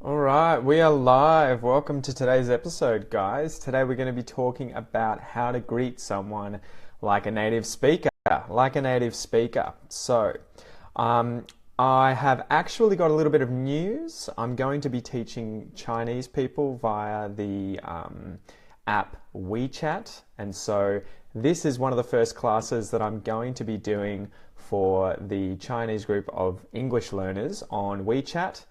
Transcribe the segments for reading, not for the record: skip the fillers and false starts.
All right, we are live. Welcome to today's episode, guys. Today we're going to be talking about how to greet someone like a native speaker. So, I have actually got a little bit of news. I'm going to be teaching Chinese people via the app WeChat, and so this is one of the first classes that I'm going to be doing for the Chinese group of English learners on WeChat.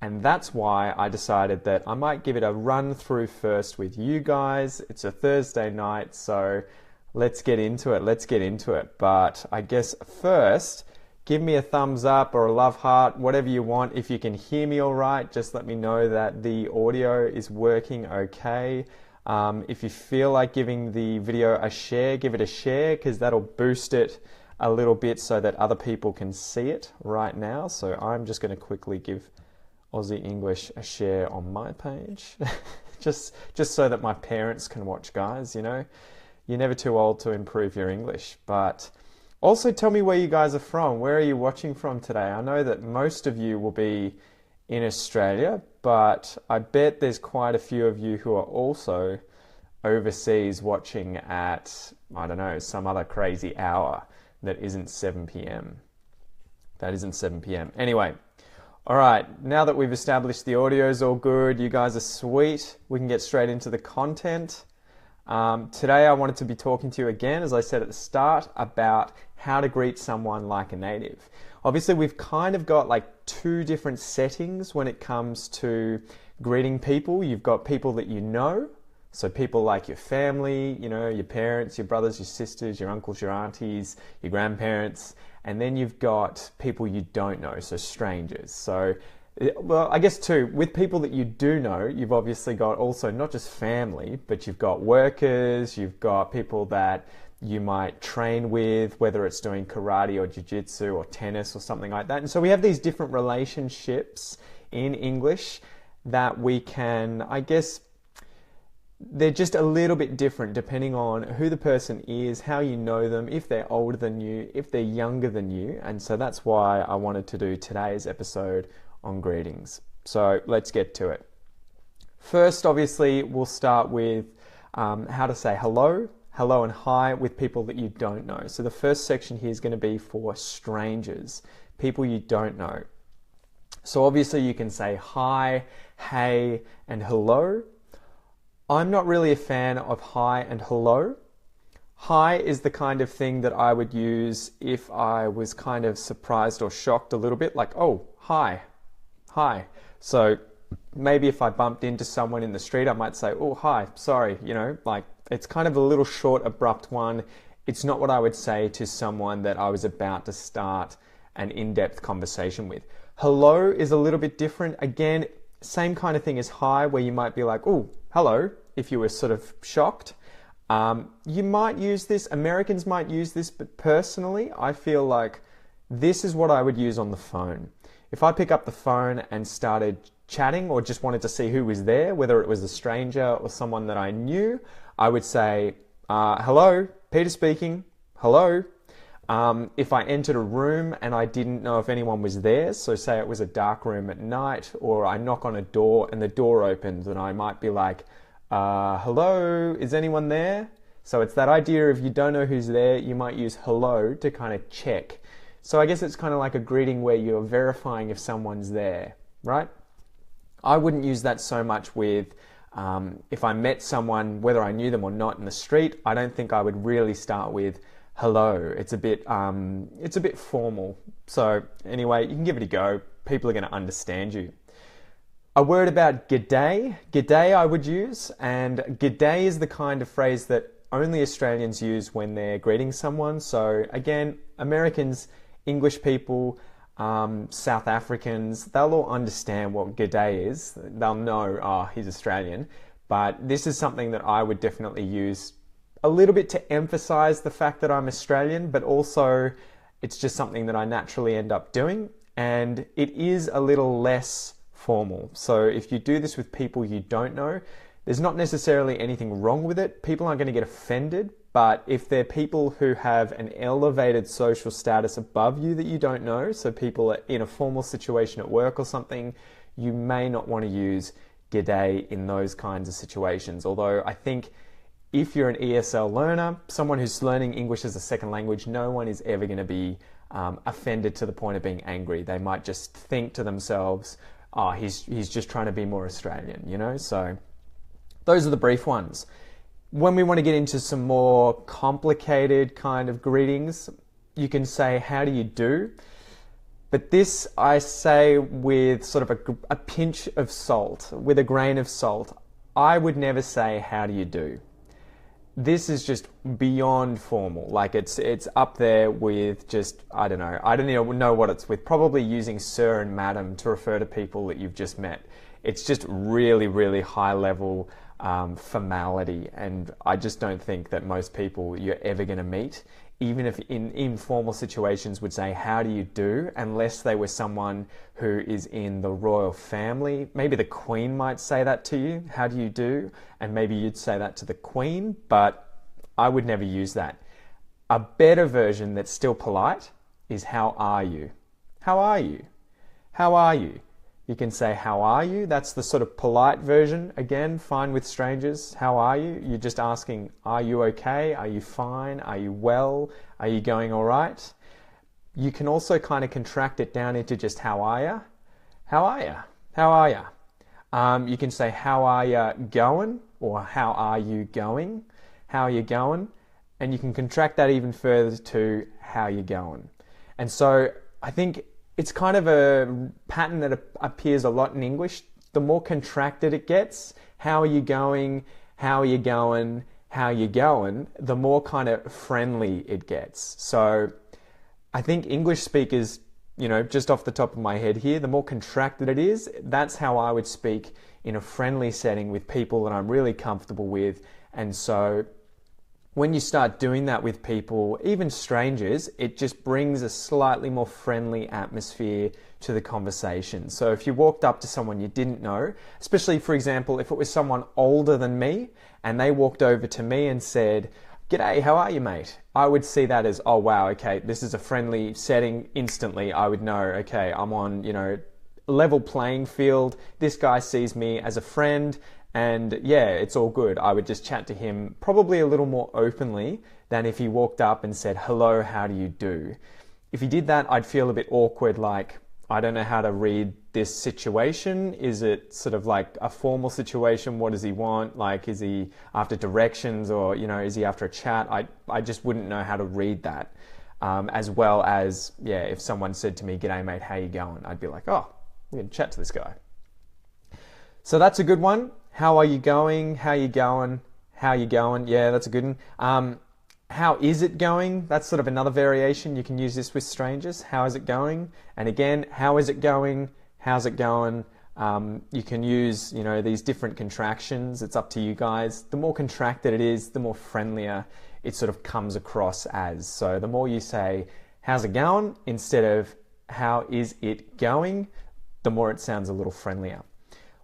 And that's why I decided that I might give it a run through first with you guys. It's a Thursday night, so let's get into it. But I guess first, give me a thumbs up or a love heart, whatever you want. If you can hear me all right, just let me know that the audio is working okay. If you feel like giving the video a share, give it a share, because that'll boost it a little bit so that other people can see it right now. So I'm just going to quickly give Aussie English a share on my page just so that my parents can watch, guys. You know, you're never too old to improve your English. But also tell me where you guys are from. Where are you watching from today? I know that most of you will be in Australia, but I bet there's quite a few of you who are also overseas watching at, I don't know, some other crazy hour that isn't 7 p.m. Anyway, all right, now that we've established the audio is all good, you guys are sweet, we can get straight into the content. Today I wanted to be talking to you again, as I said at the start, about how to greet someone like a native. Obviously, we've kind of got like two different settings when it comes to greeting people. You've got people that you know, so people like your family, you know, your parents, your brothers, your sisters, your uncles, your aunties, your grandparents. And then you've got people you don't know, so strangers. So, well, I guess too, with people that you do know, you've obviously got also not just family, but you've got workers, you've got people that you might train with, whether it's doing karate or jiu-jitsu or tennis or something like that. And so we have these different relationships in English that we can, I guess, they're just a little bit different depending on who the person is, how you know them, if they're older than you, if they're younger than you. And so that's why I wanted to do today's episode on greetings. So let's get to it. First, obviously, we'll start with how to say hello and hi with people that you don't know. So the first section here is going to be for strangers, people you don't know. So obviously you can say hi, hey, and hello. I'm not really a fan of hi and hello. Hi is the kind of thing that I would use if I was kind of surprised or shocked a little bit, like, oh, hi. So maybe if I bumped into someone in the street, I might say, oh, hi, sorry, you know, like it's kind of a little short, abrupt one. It's not what I would say to someone that I was about to start an in-depth conversation with. Hello is a little bit different. Again, same kind of thing as hi, where you might be like, oh, hello, if you were sort of shocked. You might use this, Americans might use this, but personally, I feel like this is what I would use on the phone. If I pick up the phone and started chatting or just wanted to see who was there, whether it was a stranger or someone that I knew, I would say, hello, Peter speaking, hello. If I entered a room and I didn't know if anyone was there, so say it was a dark room at night, or I knock on a door and the door opens, and I might be like, hello, is anyone there? So it's that idea of you don't know who's there, you might use hello to kind of check. So I guess it's kind of like a greeting where you're verifying if someone's there, right? I wouldn't use that so much with if I met someone, whether I knew them or not in the street. I don't think I would really start with hello. It's a bit formal. So anyway, you can give it a go. People are going to understand you. A word about g'day. G'day I would use, and g'day is the kind of phrase that only Australians use when they're greeting someone. So again, Americans, English people, South Africans, they'll all understand what g'day is. They'll know, oh, he's Australian. But this is something that I would definitely use a little bit to emphasize the fact that I'm Australian, but also it's just something that I naturally end up doing. And it is a little less formal. So if you do this with people you don't know, there's not necessarily anything wrong with it. People aren't going to get offended, but if they're people who have an elevated social status above you that you don't know, so people are in a formal situation at work or something, you may not want to use g'day in those kinds of situations. Although I think if you're an ESL learner, someone who's learning English as a second language, no one is ever going to be offended to the point of being angry. They might just think to themselves, oh, he's just trying to be more Australian, you know? So those are the brief ones. When we want to get into some more complicated kind of greetings, you can say, how do you do? But this I say with sort of a pinch of salt, with a grain of salt. I would never say, how do you do? This is just beyond formal. Like it's up there with just, I don't even know what it's with. Probably using sir and madam to refer to people that you've just met. It's just really, really high level formality. And I just don't think that most people you're ever going to meet, even if in informal situations, would say, how do you do? Unless they were someone who is in the royal family. Maybe the Queen might say that to you, how do you do? And maybe you'd say that to the Queen, but I would never use that. A better version that's still polite is, how are you? How are you? How are you? You can say, how are you? That's the sort of polite version. Again, fine with strangers. How are you? You're just asking, are you okay? Are you fine? Are you well? Are you going all right? You can also kind of contract it down into just, how are you? How are you? How are you? You can say, how are you going? Or how are you going? How are you going? And you can contract that even further to, how you going? And so I think it's kind of a pattern that appears a lot in English. The more contracted it gets, how are you going, how are you going, how are you going, the more kind of friendly it gets. So I think English speakers, you know, just off the top of my head here, the more contracted it is, that's how I would speak in a friendly setting with people that I'm really comfortable with. And so when you start doing that with people, even strangers, it just brings a slightly more friendly atmosphere to the conversation. So if you walked up to someone you didn't know, especially, for example, if it was someone older than me and they walked over to me and said, "G'day, how are you, mate?" I would see that as, oh, wow, okay, this is a friendly setting. Instantly, I would know, okay, I'm on, you know, level playing field. This guy sees me as a friend. And yeah, it's all good. I would just chat to him probably a little more openly than if he walked up and said, "Hello, how do you do?" If he did that, I'd feel a bit awkward, like, I don't know how to read this situation. Is it sort of like a formal situation? What does he want? Like, is he after directions, or, you know, is he after a chat? I just wouldn't know how to read that. As well as, yeah, if someone said to me, "G'day, mate, how you going?" I'd be like, oh, I'm going to chat to this guy. So that's a good one. How are you going? How you going? How you going? Yeah, that's a good one. How is it going? That's sort of another variation. You can use this with strangers. How is it going? And again, how is it going? How's it going? You can use, you know, these different contractions. It's up to you guys. The more contracted it is, the more friendlier it sort of comes across as. So the more you say, how's it going? Instead of how is it going? The more it sounds a little friendlier.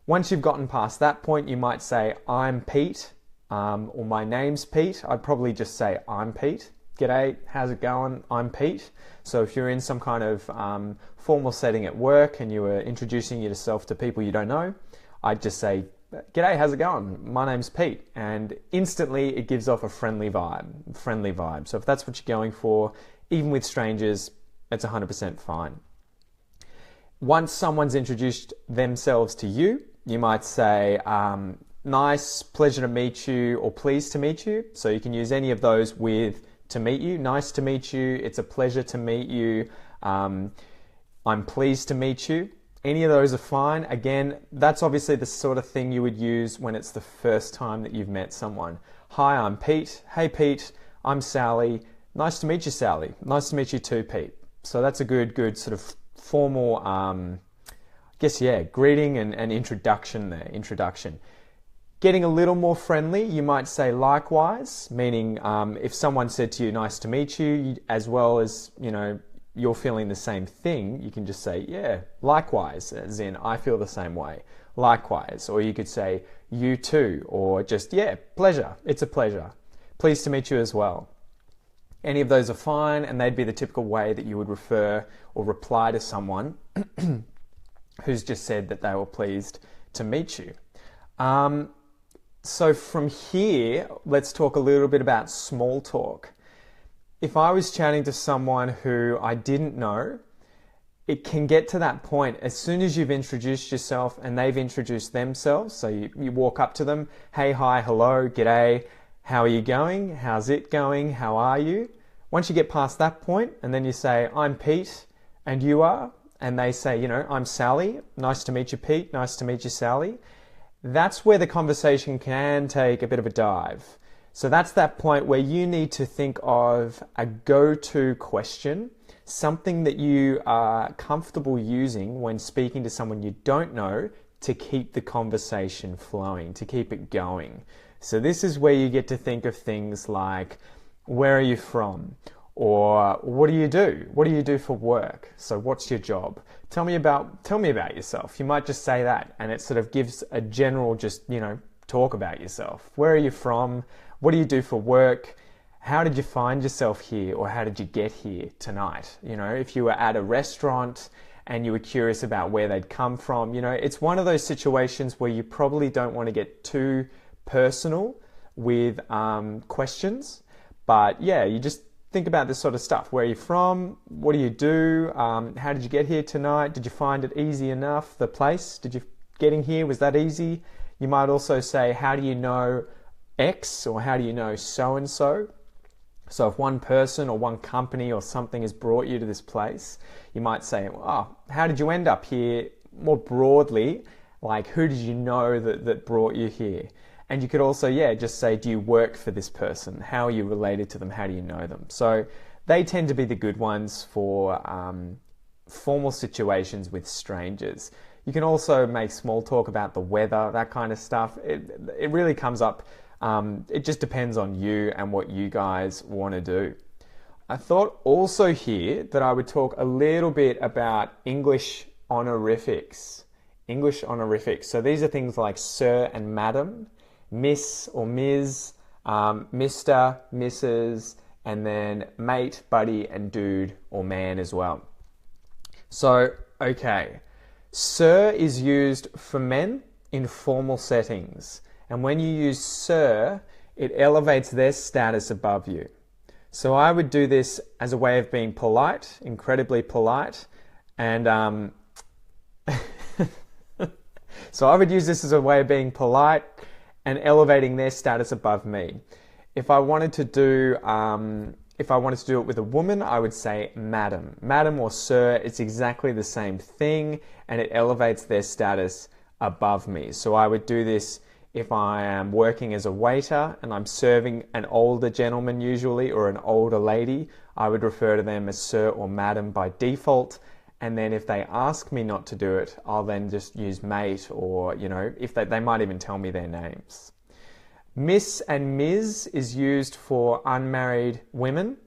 Once you've gotten past that point, you might say, I'm Pete, or my name's Pete. I'd probably just say, I'm Pete. G'day, how's it going? I'm Pete. So if you're in some kind of formal setting at work and you were introducing yourself to people you don't know, I'd just say, g'day, how's it going? My name's Pete. And instantly it gives off a friendly vibe. So if that's what you're going for, even with strangers, it's 100% fine. Once someone's introduced themselves to you, you might say, nice, pleasure to meet you, or pleased to meet you. So you can use any of those with to meet you. Nice to meet you. It's a pleasure to meet you. I'm pleased to meet you. Any of those are fine. Again, that's obviously the sort of thing you would use when it's the first time that you've met someone. Hi, I'm Pete. Hey, Pete. I'm Sally. Nice to meet you, Sally. Nice to meet you too, Pete. So that's a good sort of formal, greeting and introduction there. Introduction. Getting a little more friendly, you might say likewise, meaning if someone said to you, nice to meet you, as well as, you know, you're feeling the same thing, you can just say, yeah, likewise, as in, I feel the same way, likewise. Or you could say, you too, or just, yeah, pleasure, it's a pleasure. Pleased to meet you as well. Any of those are fine, and they'd be the typical way that you would refer or reply to someone who's just said that they were pleased to meet you. So from here, let's talk a little bit about small talk. If I was chatting to someone who I didn't know, it can get to that point as soon as you've introduced yourself and they've introduced themselves. So you walk up to them, hey, hi, hello, g'day, how are you going? How's it going? How are you? Once you get past that point and then you say, I'm Pete and you are, and they say, I'm Sally, nice to meet you, Pete, nice to meet you, Sally. That's where the conversation can take a bit of a dive. So that's that point where you need to think of a go-to question, something that you are comfortable using when speaking to someone you don't know to keep the conversation flowing, to keep it going. So this is where you get to think of things like, where are you from? Or what do you do? What do you do for work? So what's your job? Tell me about yourself. You might just say that and it sort of gives a general talk about yourself. Where are you from? What do you do for work? How did you find yourself here, or how did you get here tonight? If you were at a restaurant and you were curious about where they'd come from, it's one of those situations where you probably don't want to get too personal with questions. But yeah, you just think about this sort of stuff. Where are you from? What do you do? How did you get here tonight? Did you find it easy enough? The place? Getting here, was that easy? You might also say, how do you know X, or how do you know so-and-so? So if one person or one company or something has brought you to this place, you might say, oh, how did you end up here? More broadly, like, who did you know that brought you here? And you could also, just say, do you work for this person? How are you related to them? How do you know them? So they tend to be the good ones for formal situations with strangers. You can also make small talk about the weather, that kind of stuff. It really comes up. It just depends on you and what you guys want to do. I thought also here that I would talk a little bit about English honorifics. English honorifics. So these are things like sir and madam, miss or ms, Mr, Mrs, and then mate, buddy, and dude or man as well. So, okay. Sir is used for men in formal settings. And when you use sir, it elevates their status above you. So I would do this as a way of being polite, incredibly polite. And so I would use this as a way of being polite and elevating their status above me. If I wanted to do it with a woman, I would say madam. Madam or sir, it's exactly the same thing, and it elevates their status above me. So I would do this if I am working as a waiter and I'm serving an older gentleman usually, or an older lady, I would refer to them as sir or madam by default. And then if they ask me not to do it, I'll then just use mate, or, if they might even tell me their names. Miss and Ms is used for unmarried women.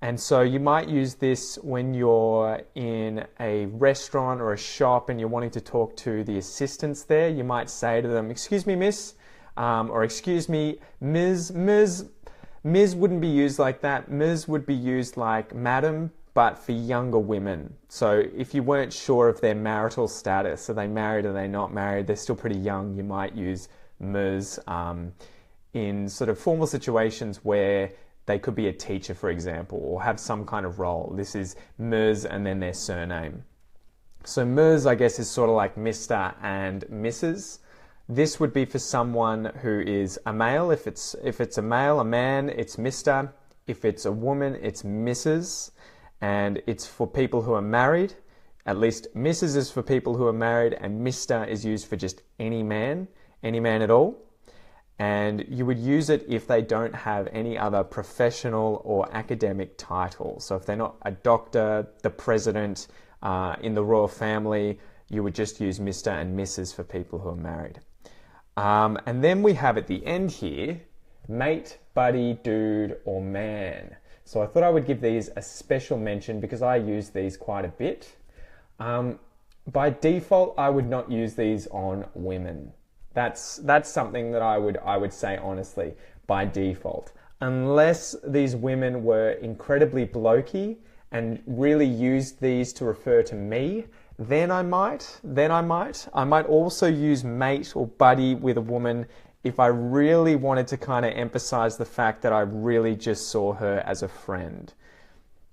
And so you might use this when you're in a restaurant or a shop and you're wanting to talk to the assistants there. You might say to them, excuse me, miss, or excuse me, Ms. Ms wouldn't be used like that. Ms would be used like madam, but for younger women. So if you weren't sure of their marital status, are they married, are they not married, they're still pretty young, you might use Ms in sort of formal situations where they could be a teacher, for example, or have some kind of role. This is Ms and then their surname. So Ms, I guess, is sort of like Mr. and Mrs. This would be for someone who is a male. If it's a male, a man, it's Mr. If it's a woman, it's Mrs. And it's for people who are married. At least Mrs. is for people who are married, and Mr. is used for just any man at all. And you would use it if they don't have any other professional or academic title. So if they're not a doctor, the president, in the royal family, you would just use Mr. and Mrs. for people who are married. And then we have at the end here, mate, buddy, dude, or man. So I thought I would give these a special mention because I use these quite a bit. By default, I would not use these on women. That's something that I would say honestly, by default. Unless these women were incredibly blokey and really used these to refer to me, then I might also use mate or buddy with a woman if I really wanted to kind of emphasize the fact that I really just saw her as a friend.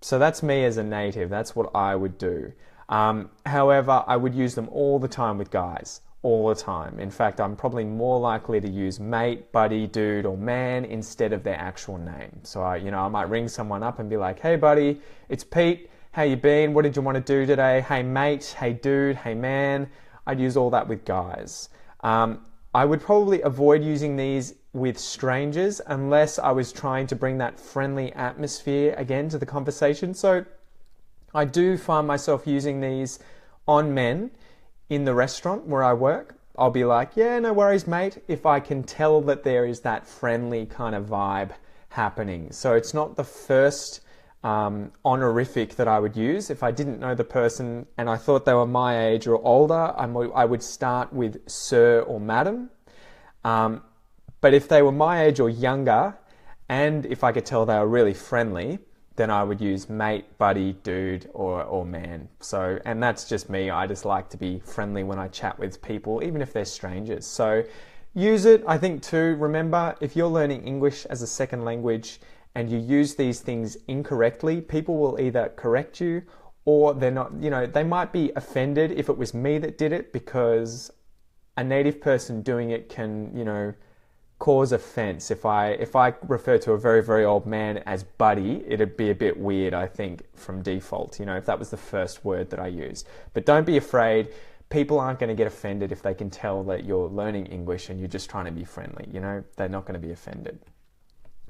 So that's me as a native. That's what I would do. However, I would use them all the time with guys. All the time. In fact, I'm probably more likely to use mate, buddy, dude, or man instead of their actual name. So I might ring someone up and be like, "Hey buddy, it's Pete. How you been? What did you want to do today? Hey mate, hey dude, hey man." I'd use all that with guys. I would probably avoid using these with strangers unless I was trying to bring that friendly atmosphere again to the conversation. So I do find myself using these on men in the restaurant where I work. I'll be like, "Yeah, no worries, mate," if I can tell that there is that friendly kind of vibe happening. So it's not the first honorific that I would use. If I didn't know the person and I thought they were my age or older, I would start with sir or madam. But if they were my age or younger, and if I could tell they were really friendly, then I would use mate, buddy, dude, or man. So, and that's just me. I just like to be friendly when I chat with people, even if they're strangers. So use it. I think too, remember, if you're learning English as a second language and you use these things incorrectly, people will either correct you or they're not, they might be offended if it was me that did it, because a native person doing it can, cause offense. If I refer to a very, very old man as buddy, it'd be a bit weird, I think, from default, if that was the first word that I used. But don't be afraid. People aren't going to get offended if they can tell that you're learning English and you're just trying to be friendly. They're not going to be offended.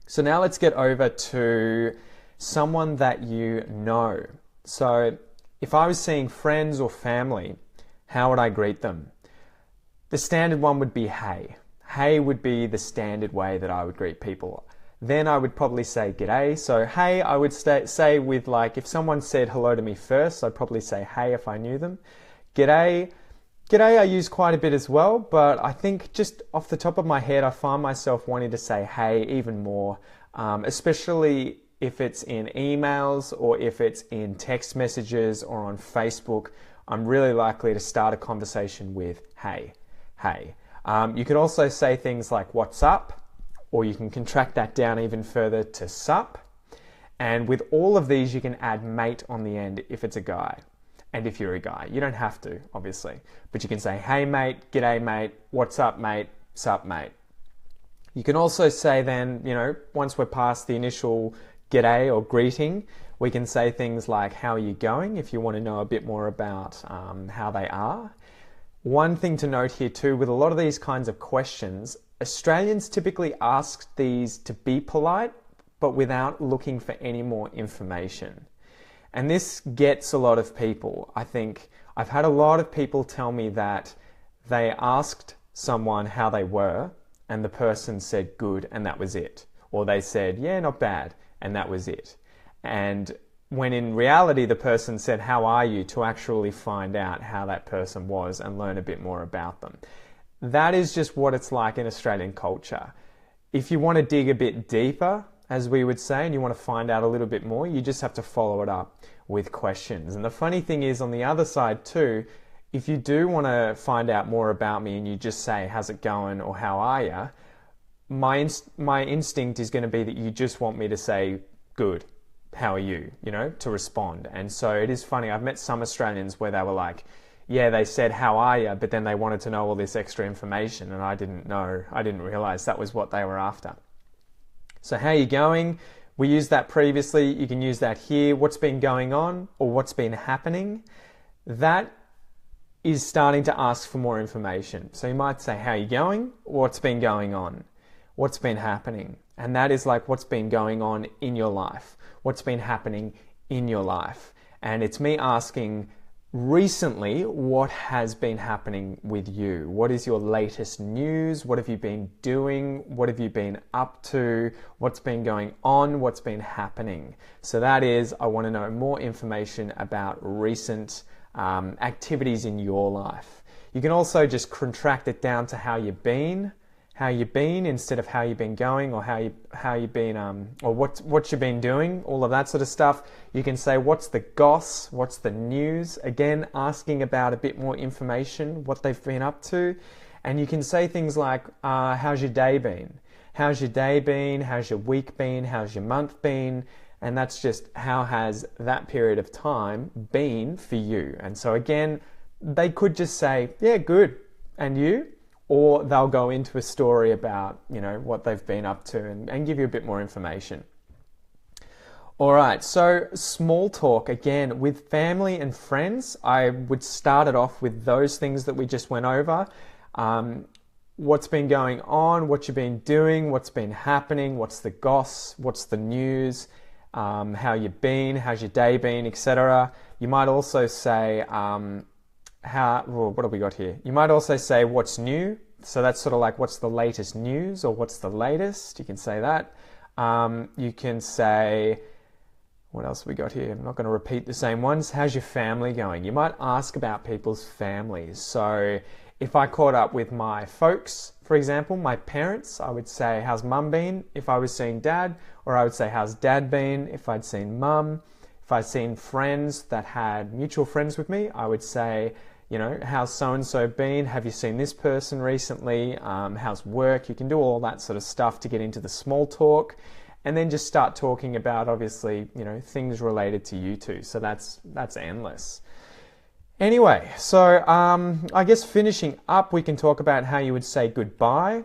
So now let's get over to someone that you know. So if I was seeing friends or family, how would I greet them? The standard one would be hey. Hey would be the standard way that I would greet people. Then I would probably say g'day. So hey, I would say with if someone said hello to me first, I'd probably say hey if I knew them. G'day. G'day I use quite a bit as well, but I think just off the top of my head, I find myself wanting to say hey even more, especially if it's in emails or if it's in text messages or on Facebook. I'm really likely to start a conversation with hey, hey. You can also say things like what's up, or you can contract that down even further to sup. And with all of these, you can add mate on the end if it's a guy. And if you're a guy, you don't have to, obviously. But you can say, hey mate, g'day mate, what's up mate, sup mate. You can also say then, once we're past the initial g'day or greeting, we can say things like, how are you going? If you want to know a bit more about how they are. One thing to note here too, with a lot of these kinds of questions, Australians typically ask these to be polite, but without looking for any more information. And this gets a lot of people. I think I've had a lot of people tell me that they asked someone how they were and the person said good and that was it. Or they said, yeah, not bad, and that was it. And when in reality the person said, how are you, to actually find out how that person was and learn a bit more about them. That is just what it's like in Australian culture. If you want to dig a bit deeper, as we would say, and you want to find out a little bit more, you just have to follow it up with questions. And the funny thing is, on the other side too, if you do want to find out more about me and you just say, how's it going, or how are you, my instinct is going to be that you just want me to say, good. How are you, to respond. And so it is funny, I've met some Australians where they were like, yeah, they said, how are you? But then they wanted to know all this extra information and I didn't realize that was what they were after. So how are you going? We used that previously. You can use that here. What's been going on or what's been happening? That is starting to ask for more information. So you might say, how are you going? What's been going on? What's been happening? And that is like what's been going on in your life. What's been happening in your life. And it's me asking recently, what has been happening with you? What is your latest news? What have you been doing? What have you been up to? What's been going on? What's been happening? So that is, I want to know more information about recent activities in your life. You can also just contract it down to how you've been, how you been instead of how you been going, or how you been or what you been doing, all of that sort of stuff. You can say what's the goss, what's the news, again asking about a bit more information, what they've been up to. And you can say things like how's your day been, how's your day been, how's your week been, how's your month been. And that's just how has that period of time been for you. And so again, they could just say, yeah, good, and you? Or they'll go into a story about, what they've been up to and give you a bit more information. All right, so small talk, again, with family and friends, I would start it off with those things that we just went over. What's been going on, what you've been doing, what's been happening, what's the goss, what's the news, how you've been, how's your day been, etc. You might also say, what have we got here? You might also say what's new. So that's sort of like what's the latest news or what's the latest. You can say that. You can say, what else have we got here? I'm not going to repeat the same ones. How's your family going? You might ask about people's families. So if I caught up with my folks, for example, my parents, I would say, how's mum been if I was seeing dad? Or I would say, how's dad been if I'd seen mum? If I'd seen friends that had mutual friends with me, I would say, how's so-and-so been? Have you seen this person recently? How's work? You can do all that sort of stuff to get into the small talk, and then just start talking about, obviously, things related to you two. So that's endless. Anyway, so I guess finishing up, we can talk about how you would say goodbye.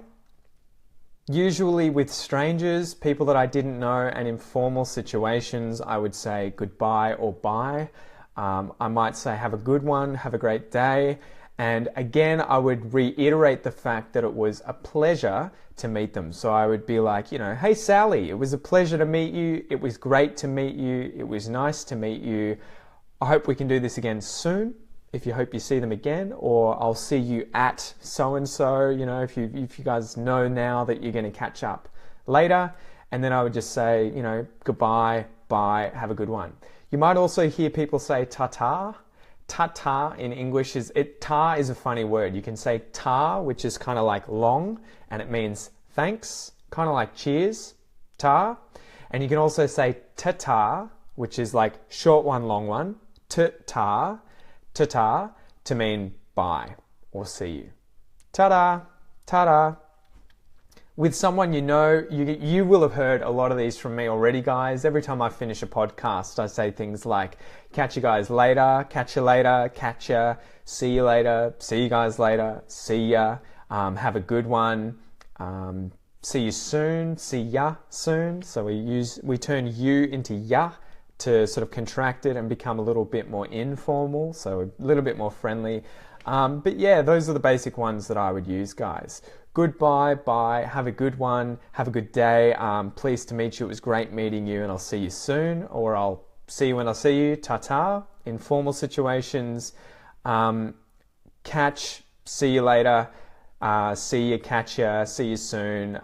Usually with strangers, people that I didn't know, and informal situations, I would say goodbye or bye. I might say have a good one, have a great day. And again, I would reiterate the fact that it was a pleasure to meet them. So I would be like, hey Sally, it was a pleasure to meet you. It was great to meet you. It was nice to meet you. I hope we can do this again soon. If you hope you see them again, or I'll see you at so-and-so, if you guys know now that you're going to catch up later. And then I would just say, goodbye, bye, have a good one. You might also hear people say ta-ta. Ta-ta in English ta is a funny word. You can say ta, which is kind of like long, and it means thanks, kind of like cheers, ta. And you can also say ta-ta, which is like short one, long one, ta-ta, ta-ta, to mean bye or see you. Ta-da, ta-da. With someone you will have heard a lot of these from me already, guys. Every time I finish a podcast, I say things like, catch you guys later, catch you later, catch ya, see you later, see you guys later, see ya, have a good one, see you soon, see ya soon. So we turn you into ya to sort of contract it and become a little bit more informal, so a little bit more friendly. But yeah, those are the basic ones that I would use, guys. Goodbye, bye, have a good one, have a good day, pleased to meet you, it was great meeting you, and I'll see you soon, or I'll see you when I see you, ta-ta. Informal situations, catch, see you later, see you, catch ya, see you soon,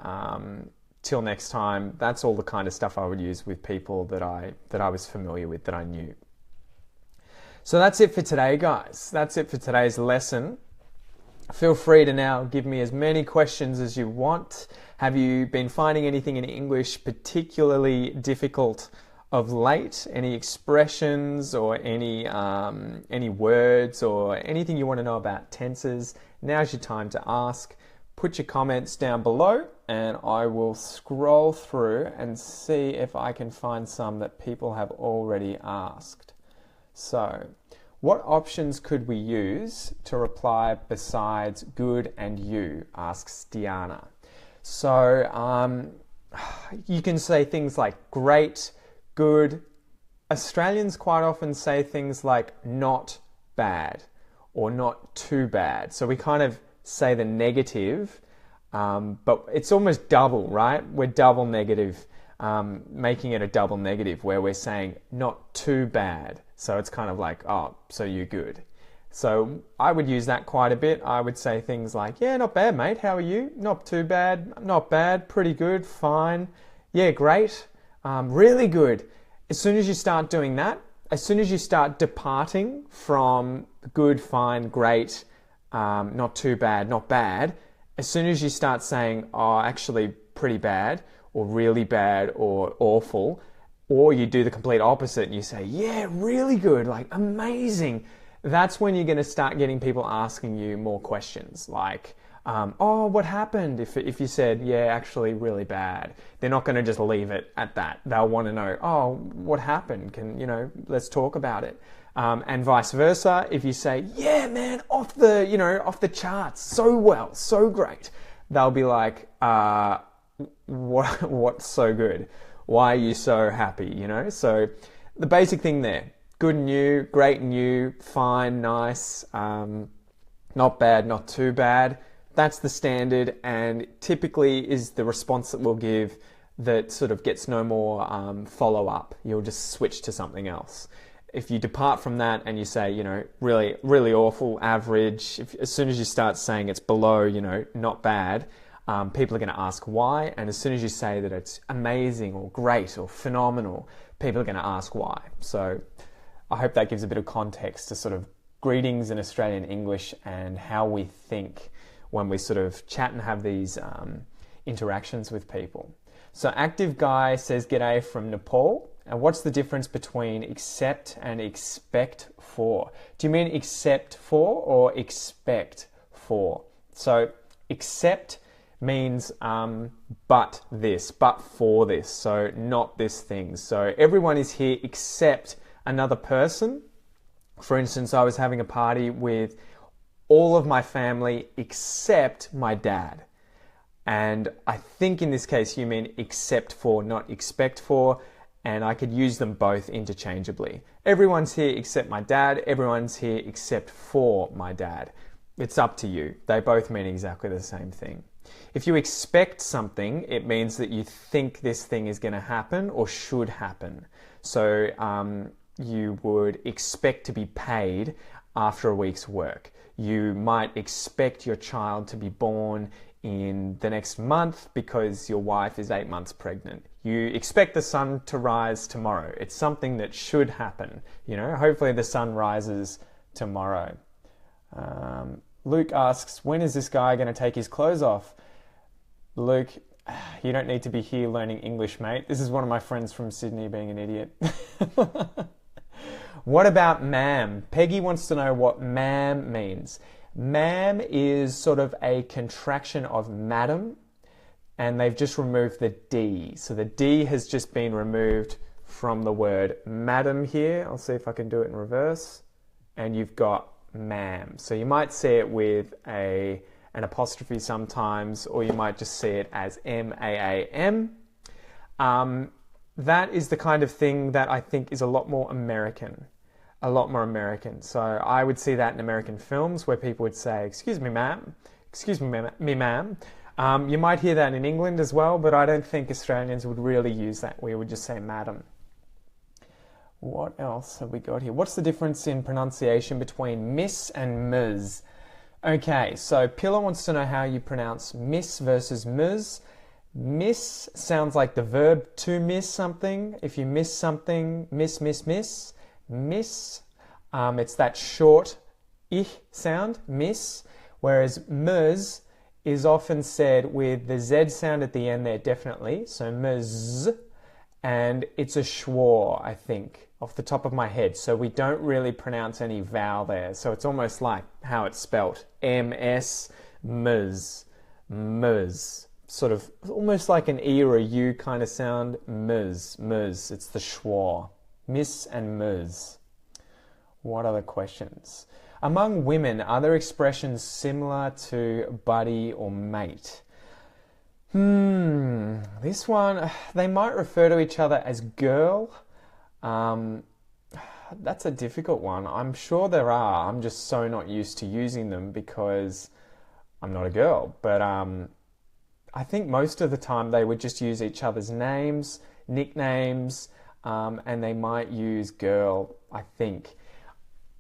till next time. That's all the kind of stuff I would use with people that I was familiar with, that I knew. So that's it for today, guys. That's it for today's lesson. Feel free to now give me as many questions as you want. Have you been finding anything in English particularly difficult of late? Any expressions or any words or anything you want to know about tenses? Now's your time to ask. Put your comments down below and I will scroll through and see if I can find some that people have already asked. So, what options could we use to reply besides good and you, asks Diana. So, you can say things like great, good. Australians quite often say things like not bad or not too bad. So we kind of say the negative, but it's almost double, right? We're double negative, making it a double negative where we're saying not too bad. So it's kind of like, oh, so you're good. So I would use that quite a bit. I would say things like, yeah, not bad, mate. How are you? Not too bad. Not bad. Pretty good. Fine. Yeah, great. Really good. As soon as you start doing that, as soon as you start departing from good, fine, great, not too bad, not bad, As soon as you start saying, oh, actually pretty bad, or really bad, or awful, or you do the complete opposite and you say, yeah, really good, like amazing, that's when you're going to start getting people asking you more questions like, oh, what happened? If you said, yeah, actually really bad, they're not going to just leave it at that. They'll want to know, oh, what happened? Let's talk about it. And vice versa. If you say, yeah, man, off the charts, so well, so great, they'll be like, what's so good? Why are you so happy? So the basic thing there, good and new, great and new, fine, nice, not bad, not too bad. That's the standard, and typically is the response that we'll give that sort of gets no more follow-up. You'll just switch to something else. If you depart from that and you say, really, really awful, average, as soon as you start saying it's below, not bad, people are going to ask why. And as soon as you say that it's amazing or great or phenomenal, people are going to ask why. So I hope that gives a bit of context to sort of greetings in Australian English and how we think when we sort of chat and have these interactions with people. So Active Guy says, G'day from Nepal. And what's the difference between accept and expect for? Do you mean accept for or expect for? So accept means but for this, so not this thing. So everyone is here except another person. For instance, I was having a party with all of my family except my dad. And I think in this case you mean accept for, not expect for, and I could use them both interchangeably. Everyone's here except my dad, everyone's here except for my dad. It's up to you. They both mean exactly the same thing. If you expect something, it means that you think this thing is going to happen or should happen. So you would expect to be paid after a week's work. You might expect your child to be born in the next month because your wife is 8 months pregnant. You expect the sun to rise tomorrow. It's something that should happen. Hopefully the sun rises tomorrow. Luke asks, when is this guy going to take his clothes off? Luke, you don't need to be here learning English, mate. This is one of my friends from Sydney being an idiot. What about ma'am? Peggy wants to know what ma'am means. Ma'am is sort of a contraction of madam, and they've just removed the D. So the D has just been removed from the word madam here. I'll see if I can do it in reverse. And you've got ma'am. So you might see it with an apostrophe sometimes, or you might just see it as M-A-A-M. That is the kind of thing that I think is a lot more American. So I would see that in American films where people would say, excuse me, ma'am. Excuse me, ma'am. You might hear that in England as well, but I don't think Australians would really use that. We would just say madam. What else have we got here? What's the difference in pronunciation between miss and ms? Okay, so Pillar wants to know how you pronounce miss versus ms. Miss sounds like the verb to miss something. If you miss something, miss. Miss, it's that short ich sound, miss, whereas ms is often said with the Z sound at the end there, definitely, so ms, and it's a schwa, I think, off the top of my head, so we don't really pronounce any vowel there, so it's almost like how it's spelt, ms, ms, sort of almost like an E or a U kind of sound, ms, it's the schwa. Miss and ms. What other questions? Among women, are there expressions similar to buddy or mate? This one, they might refer to each other as girl. That's a difficult one. I'm sure there are. I'm just so not used to using them because I'm not a girl. But I think most of the time they would just use each other's names, nicknames, and they might use girl, I think.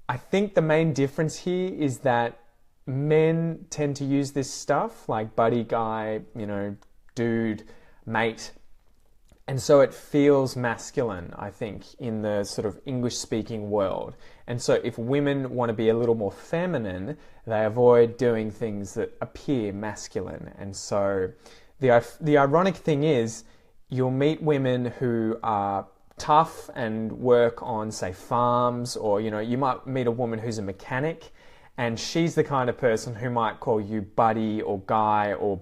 I think the main difference here is that men tend to use this stuff, like buddy, guy, dude, mate, And so it feels masculine, I think, in the sort of English-speaking world. And so if women want to be a little more feminine, they avoid doing things that appear masculine. And so the ironic thing is, you'll meet women who are tough and work on, say, farms, or, you might meet a woman who's a mechanic, and she's the kind of person who might call you buddy or guy or,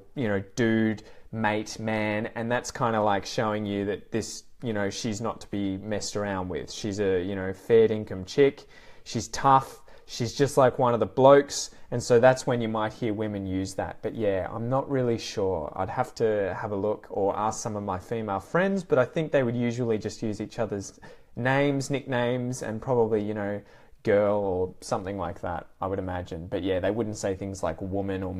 dude, mate, man, and that's kind of like showing you that this, she's not to be messed around with. She's a, fair income chick. She's tough. She's just like one of the blokes. And so that's when you might hear women use that. But yeah, I'm not really sure. I'd have to have a look or ask some of my female friends, but I think they would usually just use each other's names, nicknames, and probably, girl or something like that, I would imagine. But yeah, they wouldn't say things like woman or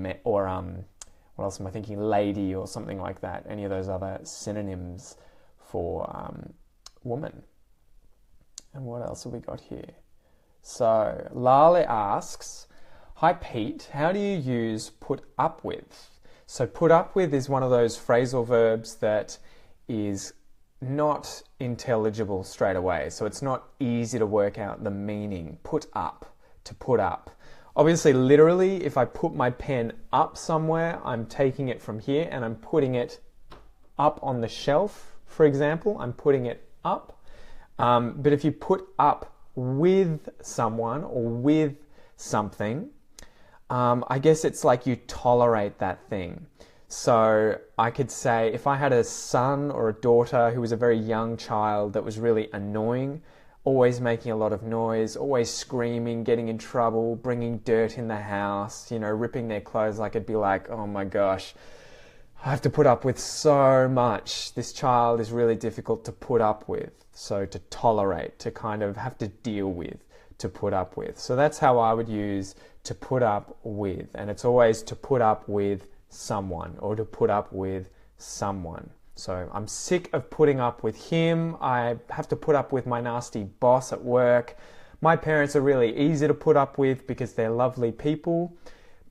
what else am I thinking? Lady or something like that. Any of those other synonyms for woman. And what else have we got here? So Lale asks, "Hi Pete, how do you use put up with?" So put up with is one of those phrasal verbs that is not intelligible straight away. So it's not easy to work out the meaning. Put up, to put up. Obviously, literally, if I put my pen up somewhere, I'm taking it from here and I'm putting it up on the shelf, for example. I'm putting it up. But if you put up with someone or with something, I guess it's like you tolerate that thing. So I could say if I had a son or a daughter who was a very young child that was really annoying, always making a lot of noise, always screaming, getting in trouble, bringing dirt in the house, ripping their clothes, I could be like, oh my gosh, I have to put up with so much. This child is really difficult to put up with. So to tolerate, to kind of have to deal with, to put up with. So that's how I would use to put up with. And it's always to put up with someone or to put up with someone. So I'm sick of putting up with him. I have to put up with my nasty boss at work. My parents are really easy to put up with because they're lovely people.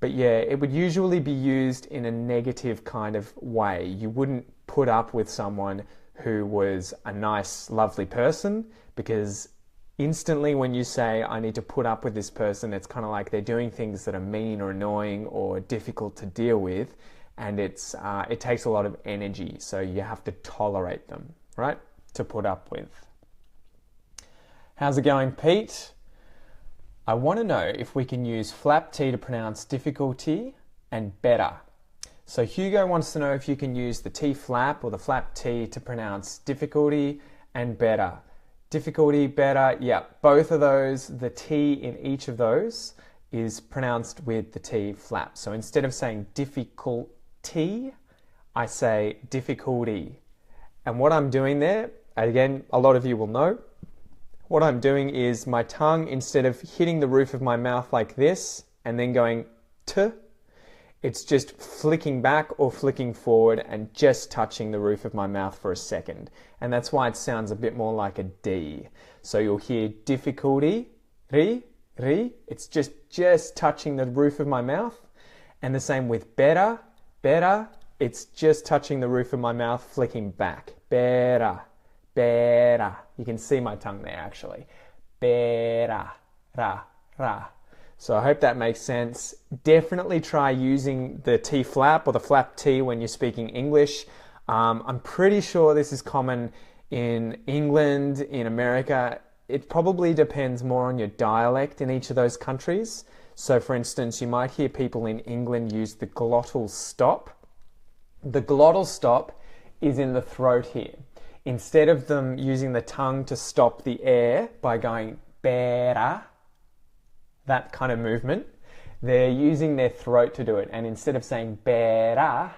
But yeah, it would usually be used in a negative kind of way. You wouldn't put up with someone who was a nice, lovely person, because instantly when you say, I need to put up with this person, it's kind of like they're doing things that are mean or annoying or difficult to deal with. And it takes a lot of energy, so you have to tolerate them, right? To put up with. How's it going, Pete? I want to know if we can use flap T to pronounce difficulty and better. So Hugo wants to know if you can use the T flap or the flap T to pronounce difficulty and better. Difficulty, better, yeah, both of those, the T in each of those is pronounced with the T flap. So instead of saying difficult, I say difficulty. And what I'm doing there, again, a lot of you will know, what I'm doing is my tongue, instead of hitting the roof of my mouth like this and then going t, it's just flicking back or flicking forward and just touching the roof of my mouth for a second. And that's why it sounds a bit more like a D. So you'll hear difficulty, ri, it's just touching the roof of my mouth. And the same with better, it's just touching the roof of my mouth, flicking back. Better. You can see my tongue there actually. Better, ra. So I hope that makes sense. Definitely try using the T flap or the flap T when you're speaking English. I'm pretty sure this is common in England, in America. It probably depends more on your dialect in each of those countries. So for instance, you might hear people in England use the glottal stop. The glottal stop is in the throat here. Instead of them using the tongue to stop the air by going better, that kind of movement, they're using their throat to do it. And instead of saying better,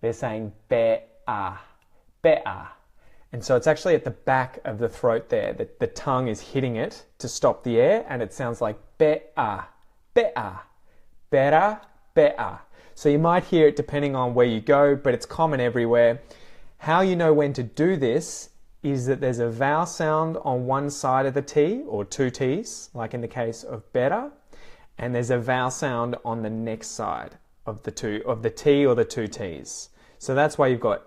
they're saying better. And so it's actually at the back of the throat there that the tongue is hitting it to stop the air, and it sounds like better. So you might hear it depending on where you go, but it's common everywhere. How you know when to do this is that there's a vowel sound on one side of the T, or two T's, like in the case of better, and there's a vowel sound on the next side of the T or the two T's. So that's why you've got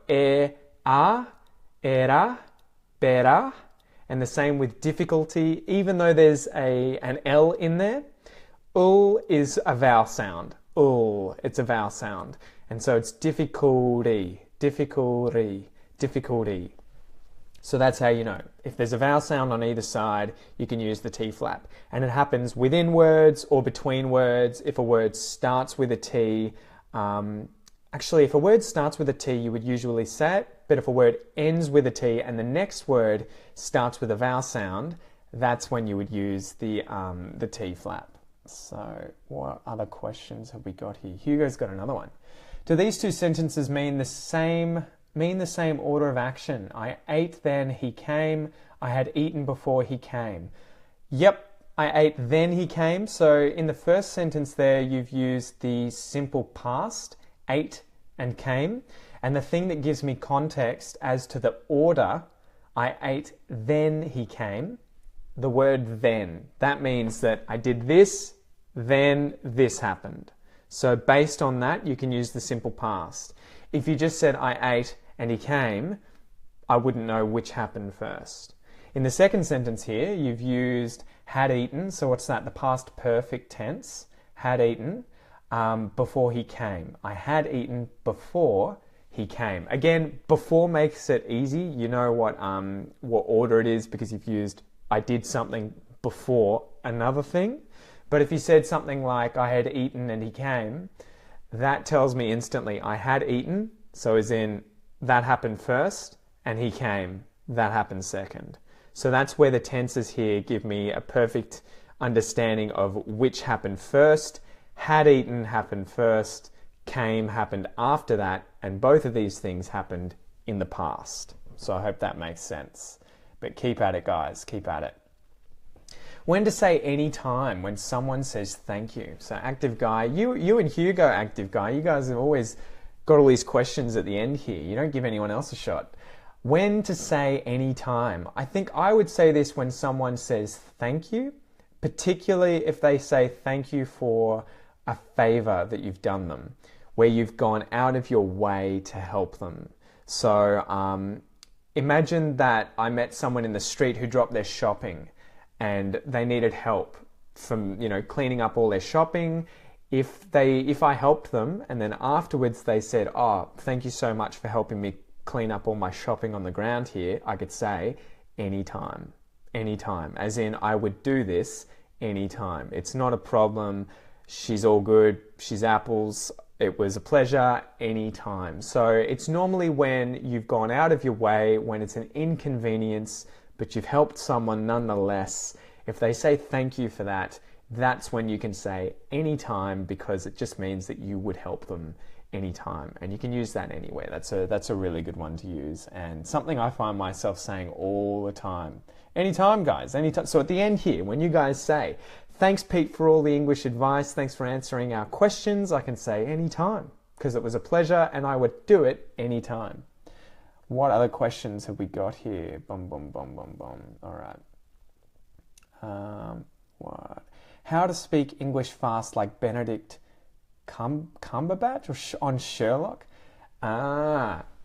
era, better. And the same with difficulty, even though there's an L in there, ul is a vowel sound. Ul, it's a vowel sound. And so it's difficulty, difficulty, difficulty. So that's how you know. If there's a vowel sound on either side, you can use the T flap. And it happens within words or between words. If a word starts with a T, actually, if a word starts with a T, you would usually say it. But if a word ends with a T and the next word starts with a vowel sound, that's when you would use the T flap. So what other questions have we got here? Hugo's got another one. Do these two sentences mean the same order of action? I ate, then he came. I had eaten before he came. Yep, I ate, then he came. So in the first sentence there, you've used the simple past, ate and came. And the thing that gives me context as to the order, I ate, then he came, the word then. That means that I did this, then this happened. So based on that, you can use the simple past. If you just said I ate and he came, I wouldn't know which happened first. In the second sentence here, you've used had eaten. So what's that? The past perfect tense. Had eaten before he came. I had eaten before he came. Again, before makes it easy. You know what order it is because you've used I did something before another thing. But if you said something like I had eaten and he came, that tells me instantly I had eaten, so as in that happened first, and he came, that happened second. So that's where the tenses here give me a perfect understanding of which happened first. Had eaten happened first, came happened after that, and both of these things happened in the past. So I hope that makes sense. But keep at it, guys, keep at it. When to say any time when someone says thank you. So active guy, you and Hugo, active guy, you guys have always got all these questions at the end here. You don't give anyone else a shot. When to say any time. I think I would say this when someone says thank you, particularly if they say thank you for a favor that you've done them, where you've gone out of your way to help them. So imagine that I met someone in the street who dropped their shopping and they needed help from, cleaning up all their shopping. If I helped them and then afterwards they said, oh, thank you so much for helping me clean up all my shopping on the ground here, I could say anytime, as in I would do this anytime. It's not a problem. She's all good. She's apples. It was a pleasure anytime. So it's normally when you've gone out of your way, when it's an inconvenience, but you've helped someone nonetheless. If they say thank you for that, that's when you can say anytime, because it just means that you would help them anytime. And you can use that anywhere. That's a really good one to use, and something I find myself saying all the time. Anytime, guys, anytime. So at the end here, when you guys say, thanks, Pete, for all the English advice, thanks for answering our questions, I can say anytime, because it was a pleasure and I would do it anytime. What other questions have we got here? Boom, boom, boom, boom, boom. All right. What? How to speak English fast like Benedict Cumberbatch on Sherlock?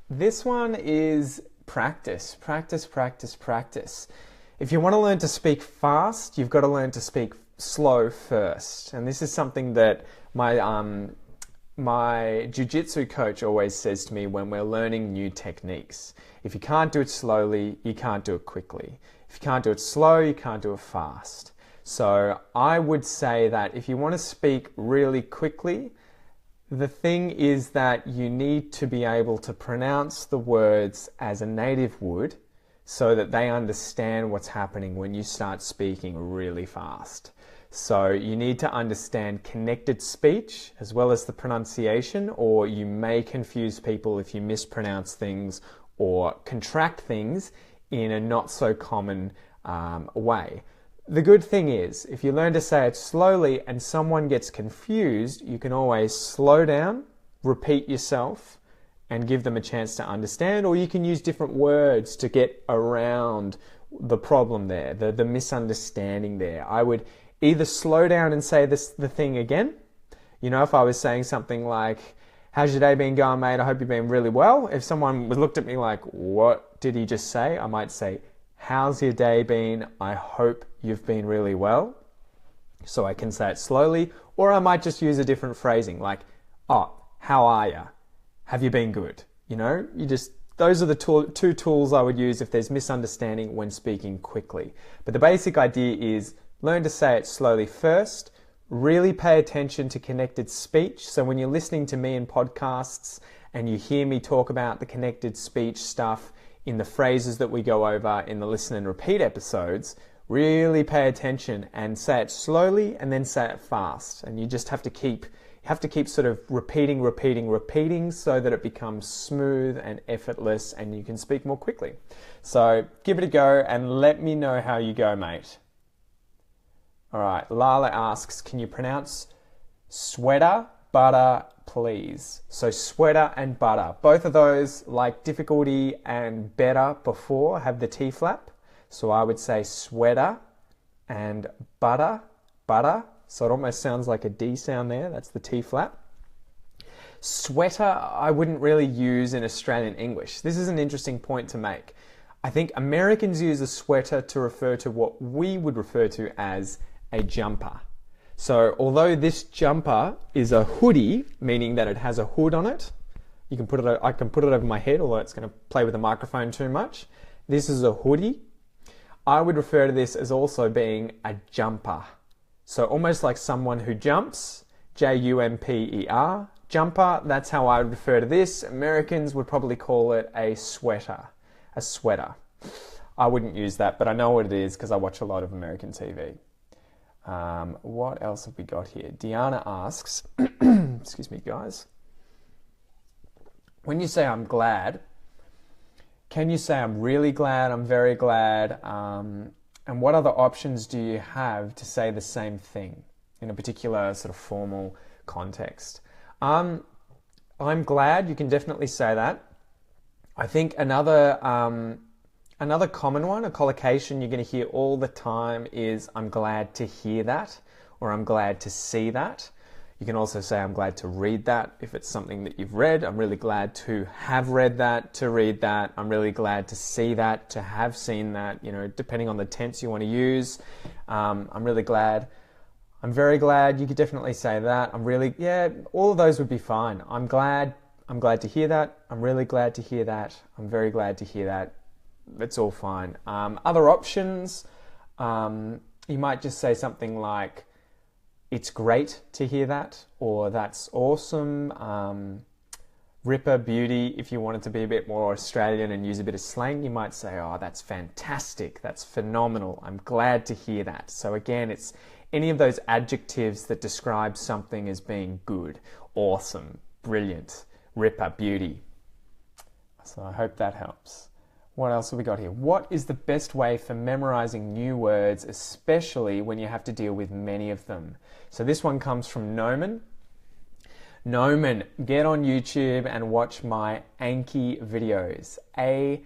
This one is practice. If you want to learn to speak fast, you've got to learn to speak slow first. And this is something that my jiu-jitsu coach always says to me when we're learning new techniques. If you can't do it slowly, you can't do it quickly. If you can't do it slow, you can't do it fast. So I would say that if you want to speak really quickly, the thing is that you need to be able to pronounce the words as a native would, so that they understand what's happening when you start speaking really fast. So you need to understand connected speech as well as the pronunciation, or you may confuse people if you mispronounce things or contract things in a not so common way. The good thing is, if you learn to say it slowly and someone gets confused, you can always slow down, repeat yourself, and give them a chance to understand, or you can use different words to get around the problem there, the misunderstanding there. I would either slow down and say the thing again. If I was saying something like, how's your day been going, mate? I hope you've been really well. If someone looked at me like, what did he just say? I might say, how's your day been? I hope you've been really well. So I can say it slowly, or I might just use a different phrasing like, oh, how are ya? Have you been good? You know, those are the two tools I would use if there's misunderstanding when speaking quickly. But the basic idea is learn to say it slowly first, really pay attention to connected speech. So when you're listening to me in podcasts and you hear me talk about the connected speech stuff in the phrases that we go over in the listen and repeat episodes, really pay attention and say it slowly and then say it fast. And you just have to keep sort of repeating so that it becomes smooth and effortless and you can speak more quickly. So give it a go and let me know how you go, mate. All right, Lala asks, can you pronounce sweater, butter, please? So sweater and butter. Both of those, like difficulty and better before, have the T flap. So I would say sweater and butter. So it almost sounds like a D sound there. That's the T flap. Sweater, I wouldn't really use in Australian English. This is an interesting point to make. I think Americans use a sweater to refer to what we would refer to as a jumper. So although this jumper is a hoodie, meaning that it has a hood on it, I can put it over my head, although it's going to play with the microphone too much. This is a hoodie. I would refer to this as also being a jumper. So almost like someone who jumps, Jumper, jumper, that's how I would refer to this. Americans would probably call it a sweater. I wouldn't use that, but I know what it is because I watch a lot of American TV. What else have we got here? Deanna asks, excuse me guys, when you say I'm glad, can you say I'm really glad, I'm very glad, and what other options do you have to say the same thing in a particular sort of formal context? I'm glad, you can definitely say that. I think another common one, a collocation you're going to hear all the time is I'm glad to hear that, or I'm glad to see that. You can also say I'm glad to read that if it's something that you've read. I'm really glad to have read that, to read that. I'm really glad to see that, to have seen that, you know, depending on the tense you want to use. I'm really glad. I'm very glad. You could definitely say that. All of those would be fine. I'm glad to hear that. I'm really glad to hear that. I'm very glad to hear that. It's all fine. Other options, you might just say something like, it's great to hear that, or that's awesome. Ripper, beauty, if you wanted to be a bit more Australian and use a bit of slang, you might say, oh, that's fantastic, that's phenomenal, I'm glad to hear that. So again, it's any of those adjectives that describe something as being good, awesome, brilliant, ripper, beauty. So I hope that helps. What else have we got here? What is the best way for memorizing new words, especially when you have to deal with many of them? So this one comes from Noman. Noman, get on YouTube and watch my Anki videos. A-N-K-I.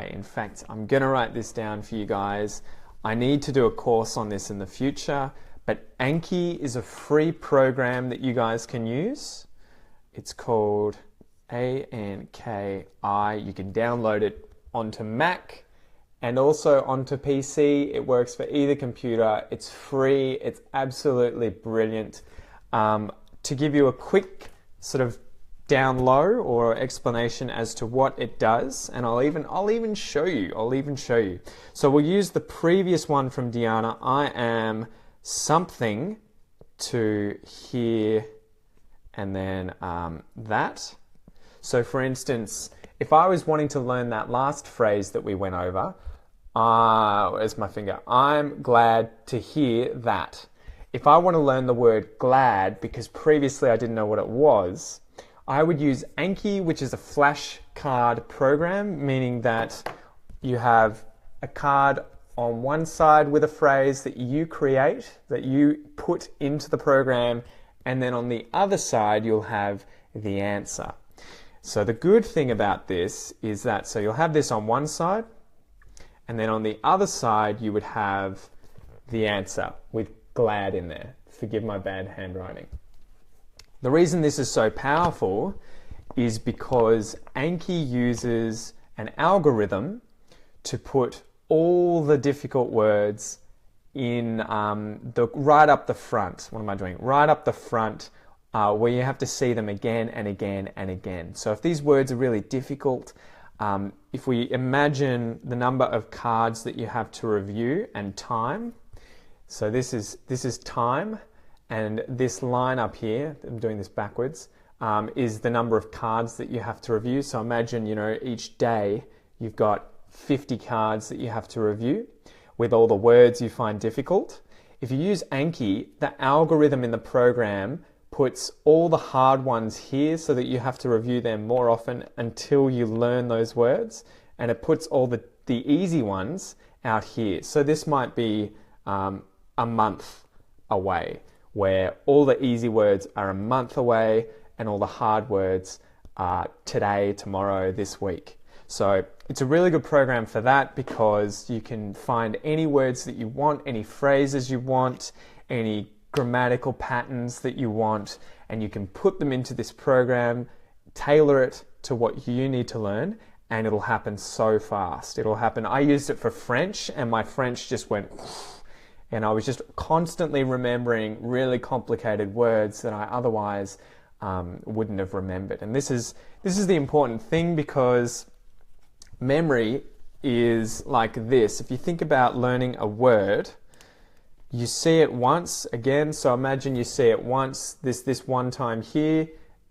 In fact, I'm going to write this down for you guys. I need to do a course on this in the future, but Anki is a free program that you guys can use. It's called A-N-K-I. You can download it onto Mac and also onto PC. It works for either computer. It's free. It's absolutely brilliant. To give you a quick sort of down low or explanation as to what it does, and I'll even show you. So we'll use the previous one from Deanna. I am something to hear, and then that. So for instance, if I was wanting to learn that last phrase that we went over, where's my finger? I'm glad to hear that. If I want to learn the word glad, because previously I didn't know what it was, I would use Anki, which is a flashcard program, meaning that you have a card on one side with a phrase that you create, that you put into the program, and then on the other side you'll have the answer. So the good thing about this is that, so you'll have this on one side, and then on the other side you would have the answer with glad in there. Forgive my bad handwriting. The reason this is so powerful is because Anki uses an algorithm to put all the difficult words in right up the front. What am I doing? Right up the front, where you have to see them again and again and again. So if these words are really difficult, if we imagine the number of cards that you have to review and time, so this is time, and this line up here, I'm doing this backwards, is the number of cards that you have to review. So imagine, each day you've got 50 cards that you have to review with all the words you find difficult. If you use Anki, the algorithm in the program puts all the hard ones here so that you have to review them more often until you learn those words, and it puts all the easy ones out here. So this might be a month away, where all the easy words are a month away and all the hard words are today, tomorrow, this week. So it's a really good program for that, because you can find any words that you want, any phrases you want, any grammatical patterns that you want, and you can put them into this program, tailor it to what you need to learn, and it'll happen so fast. It'll happen. I used it for French, and my French just went, and I was just constantly remembering really complicated words that I otherwise wouldn't have remembered. And this is the important thing, because memory is like this. If you think about learning a word, you see it once again. So imagine you see it once, this one time here,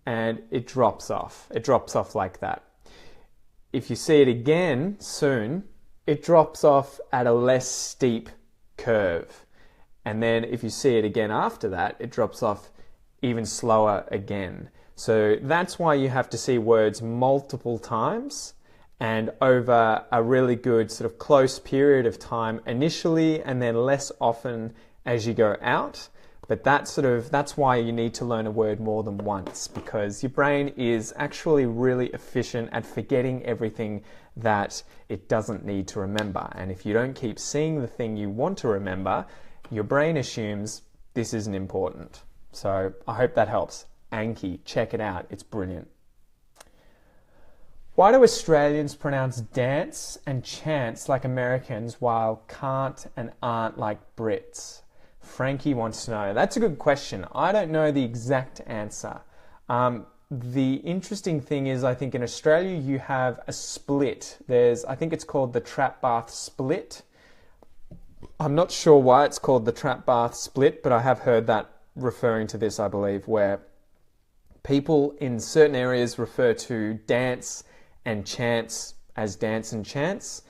and it drops off. It drops off like that. If you see it again soon, it drops off at a less steep curve. And then if you see it again after that, it drops off even slower again. So that's why you have to see words multiple times and over a really good sort of close period of time initially, and then less often as you go out. But that's why you need to learn a word more than once, because your brain is actually really efficient at forgetting everything that it doesn't need to remember. And if you don't keep seeing the thing you want to remember, your brain assumes this isn't important. So I hope that helps. Anki, check it out. It's brilliant. Why do Australians pronounce dance and chance like Americans while can't and aren't like Brits? Frankie wants to know. That's a good question. I don't know the exact answer. The interesting thing is, I think in Australia you have a split. I think it's called the trap bath split. I'm not sure why it's called the trap bath split, but I have heard that referring to this, I believe, where people in certain areas refer to dance and chance as dance and chance,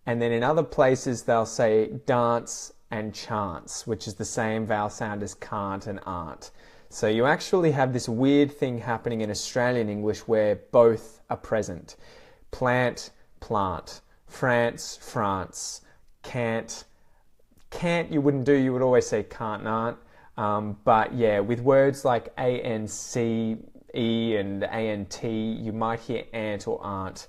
and then in other places they'll say dance and chance, which is the same vowel sound as can't and aren't. So you actually have this weird thing happening in Australian English where both are present. Plant, plant, France, France, can't you wouldn't do, you would always say can't and aren't. But yeah, with words like A-N-C, E and A-N-T, you might hear ant or aren't,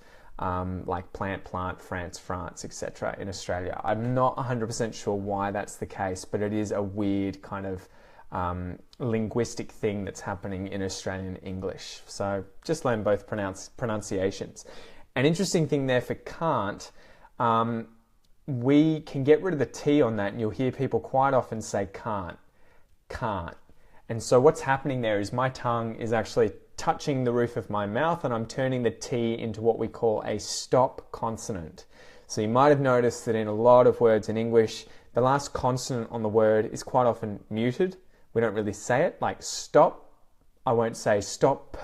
like plant, plant, France, France, etc. in Australia. I'm not 100% sure why that's the case, but it is a weird kind of linguistic thing that's happening in Australian English. So just learn both pronunciations. An interesting thing there for can't, we can get rid of the T on that, and you'll hear people quite often say can't, can't. And so what's happening there is my tongue is actually touching the roof of my mouth, and I'm turning the T into what we call a stop consonant. So you might have noticed that in a lot of words in English, the last consonant on the word is quite often muted. We don't really say it, like stop. I won't say stop,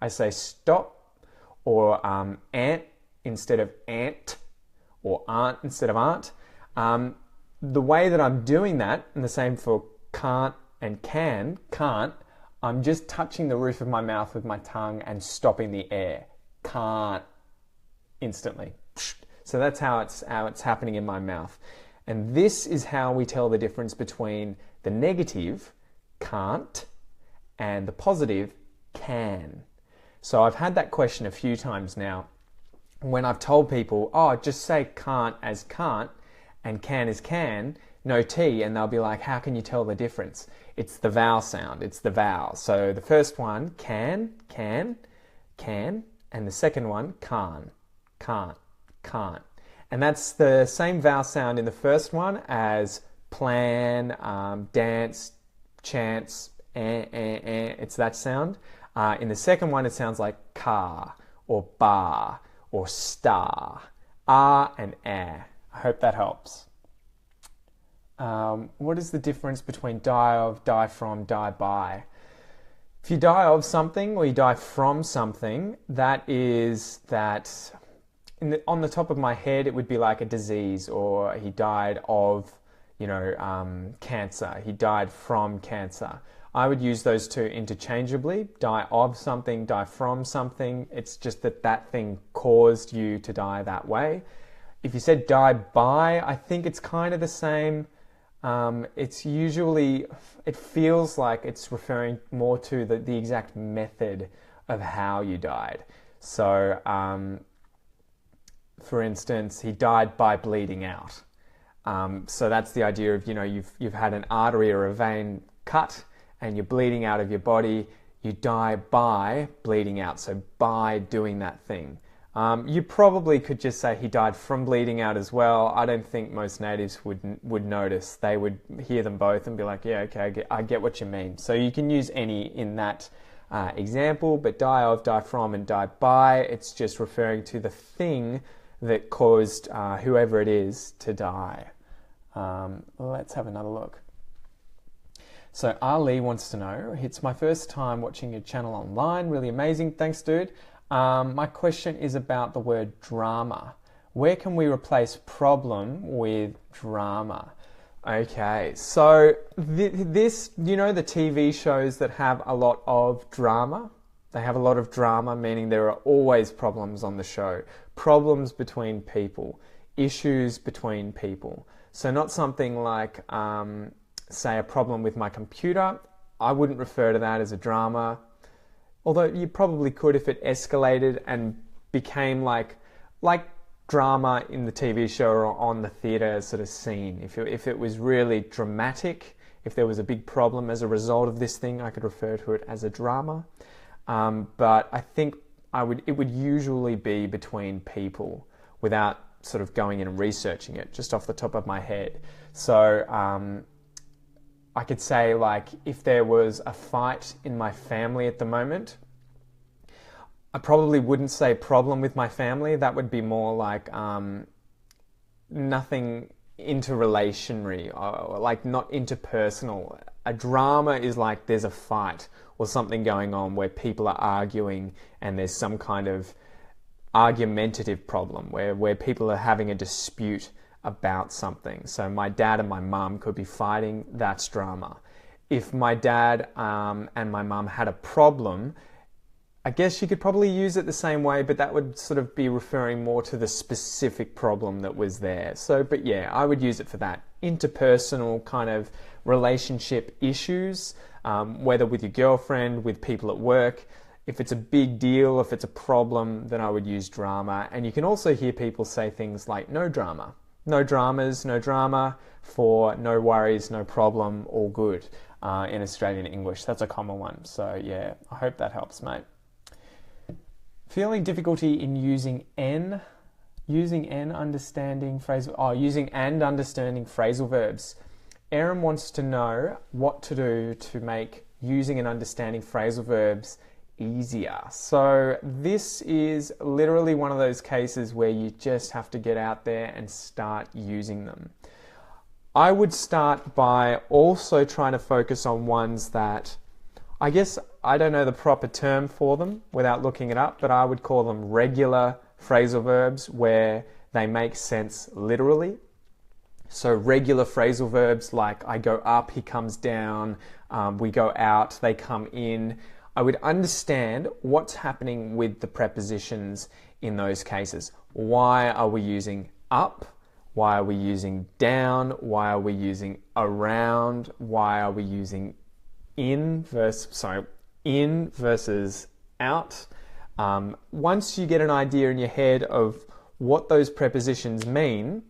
I say stop, or ant instead of ant, or aren't instead of aren't. The way that I'm doing that, and the same for can't and can't, I'm just touching the roof of my mouth with my tongue and stopping the air. Can't, instantly. So that's how it's happening in my mouth. And this is how we tell the difference between the negative, can't, and the positive, can. So I've had that question a few times now when I've told people, oh, just say can't as can't and can as can, no T, and they'll be like, how can you tell the difference? It's the vowel sound, it's the vowel. So the first one, can, and the second one, can't. can't, can't. And that's the same vowel sound in the first one as plan, dance, chance, it's that sound. In the second one, it sounds like car or bar or star, and air. I hope that helps. What is the difference between die of, die from, die by? If you die of something or you die from something, that is that, on the top of my head, it would be like a disease, or he died of, cancer. He died from cancer. I would use those two interchangeably. Die of something, die from something. It's just that thing caused you to die that way. If you said die by, I think it's kind of the same. It's usually, it feels like it's referring more to the exact method of how you died. So, for instance, he died by bleeding out. So that's the idea of, you've had an artery or a vein cut and you're bleeding out of your body. You die by bleeding out, so by doing that thing. You probably could just say he died from bleeding out as well. I don't think most natives would notice. They would hear them both and be like, yeah, okay, I get what you mean. So you can use any in that example, but die of, die from, and die by, it's just referring to the thing that caused whoever it is to die. Let's have another look. So Ali wants to know, it's my first time watching your channel online. Really amazing. Thanks, dude. My question is about the word drama. Where can we replace problem with drama? Okay, so this, the TV shows that have a lot of drama? They have a lot of drama, meaning there are always problems on the show. Problems between people, issues between people. So not something like, say, a problem with my computer. I wouldn't refer to that as a drama. Although you probably could if it escalated and became like drama in the TV show or on the theatre sort of scene. If it was really dramatic, if there was a big problem as a result of this thing, I could refer to it as a drama. But I think it would usually be between people without sort of going in and researching it, just off the top of my head. So I could say, like, if there was a fight in my family at the moment, I probably wouldn't say problem with my family. That would be more like nothing interrelationary, or like not interpersonal. A drama is like there's a fight or something going on where people are arguing and there's some kind of argumentative problem where people are having a dispute about something. So my dad and my mum could be fighting, that's drama. If my dad and my mum had a problem, I guess you could probably use it the same way, but that would sort of be referring more to the specific problem that was there. So, but yeah, I would use it for that. Interpersonal kind of relationship issues, whether with your girlfriend, with people at work. If it's a big deal, if it's a problem, then I would use drama. And you can also hear people say things like no drama. No dramas, no drama, for no worries, no problem, all good in Australian English. That's a common one. So yeah, I hope that helps, mate. Feeling difficulty in using using and understanding phrasal verbs. Aaron wants to know what to do to make using and understanding phrasal verbs easier. So this is literally one of those cases where you just have to get out there and start using them. I would start by also trying to focus on ones that, I guess I don't know the proper term for them without looking it up, but I would call them regular phrasal verbs where they make sense literally. So regular phrasal verbs like I go up, he comes down, we go out, they come in. I would understand what's happening with the prepositions in those cases. Why are we using up? Why are we using down? Why are we using around? Why are we using in versus out? Once you get an idea in your head of what those prepositions mean,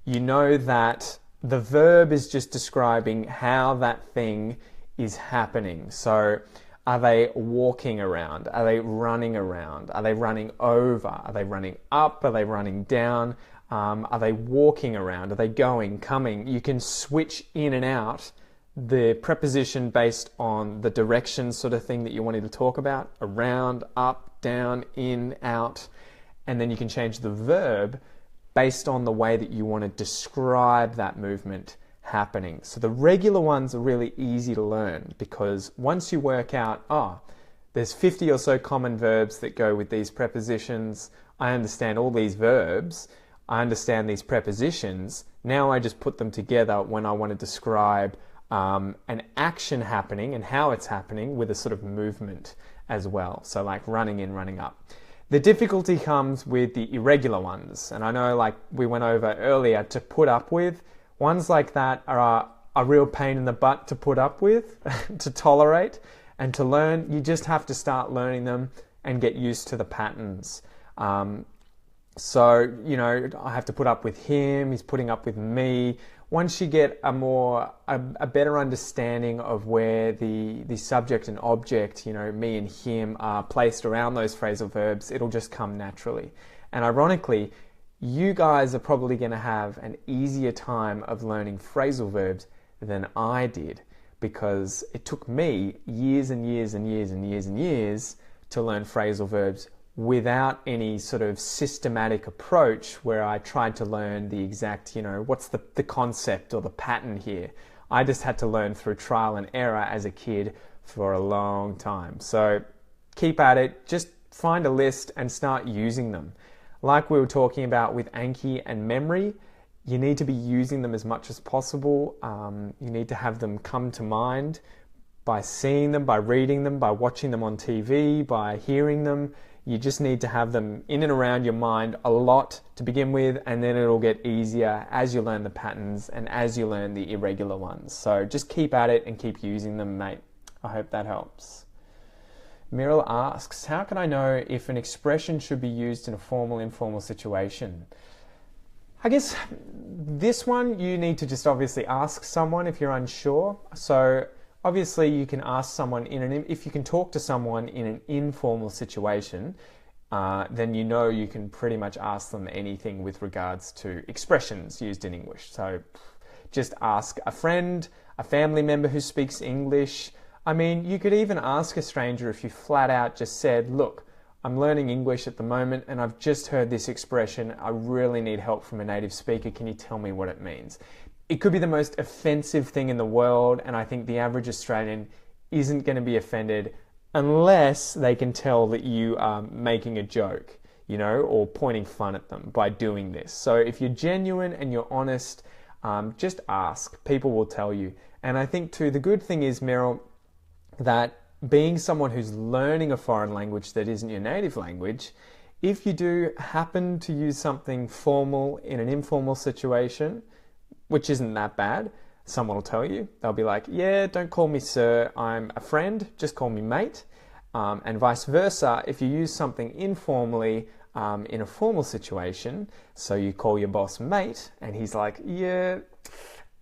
you know that the verb is just describing how that thing is happening. So Are they walking around? Are they running around? Are they running over? Are they running up? Are they running down? Are they walking around? Are they going, coming? You can switch in and out the preposition based on the direction sort of thing that you wanted to talk about. Around, up, down, in, out. And then you can change the verb based on the way that you want to describe that movement happening. So the regular ones are really easy to learn because once you work out, there's 50 or so common verbs that go with these prepositions. I understand all these verbs. I understand these prepositions. Now I just put them together when I want to describe an action happening and how it's happening with a sort of movement as well. So like running in, running up. The difficulty comes with the irregular ones. And I know, like we went over earlier, to put up with. Ones like that are a real pain in the butt to put up with, to tolerate, and to learn. You just have to start learning them and get used to the patterns. So, you know, I have to put up with him, he's putting up with me. Once you get a better understanding of where the subject and object, you know, me and him, are placed around those phrasal verbs, it'll just come naturally. And ironically, you guys are probably going to have an easier time of learning phrasal verbs than I did, because it took me years and years and years and years and years to learn phrasal verbs without any sort of systematic approach where I tried to learn the exact, you know, what's the concept or the pattern here. I just had to learn through trial and error as a kid for a long time. So keep at it, just find a list and start using them. Like we were talking about with Anki and memory, you need to be using them as much as possible. You need to have them come to mind by seeing them, by reading them, by watching them on TV, by hearing them. You just need to have them in and around your mind a lot to begin with, and then it'll get easier as you learn the patterns and as you learn the irregular ones. So just keep at it and keep using them, mate. I hope that helps. Meryl asks, how can I know if an expression should be used in a formal, informal situation? I guess this one you need to just obviously ask someone if you're unsure. So obviously you can ask someone if you can talk to someone in an informal situation, then you know you can pretty much ask them anything with regards to expressions used in English. So just ask a friend, a family member who speaks English. I mean, you could even ask a stranger if you flat out just said, look, I'm learning English at the moment and I've just heard this expression. I really need help from a native speaker. Can you tell me what it means? It could be the most offensive thing in the world, and I think the average Australian isn't going to be offended unless they can tell that you are making a joke, you know, or pointing fun at them by doing this. So if you're genuine and you're honest, just ask. People will tell you. And I think too, the good thing is, Meryl, that being someone who's learning a foreign language that isn't your native language, if you do happen to use something formal in an informal situation, which isn't that bad, someone will tell you. They'll be like, yeah, don't call me sir, I'm a friend, just call me mate. And vice versa, if you use something informally in a formal situation, so you call your boss mate, and he's like, yeah,